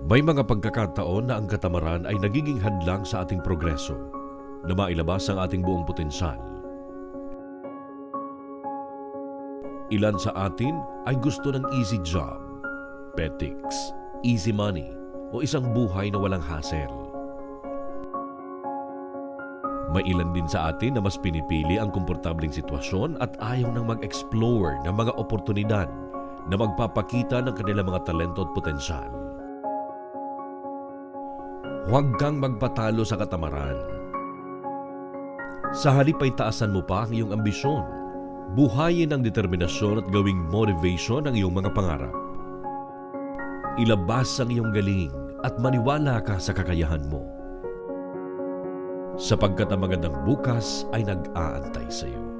May mga pagkakataon na ang katamaran ay nagiging hadlang sa ating progreso na mailabas ang ating buong potensyal. Ilan sa atin ay gusto ng easy job, petics, easy money o isang buhay na walang hassle. May ilan din sa atin na mas pinipili ang komportableng sitwasyon at ayaw nang mag-explore ng mga oportunidad na magpapakita ng kanilang mga talento at potensyal. Huwag kang magpatalo sa katamaran. Sa halip ay taasan mo pa ang iyong ambisyon. Buhayin ang determinasyon at gawing motivation ang iyong mga pangarap. Ilabas ang iyong galing at maniwala ka sa kakayahan mo. Sapagkat ang magandang bukas ay nag-aantay sa iyo.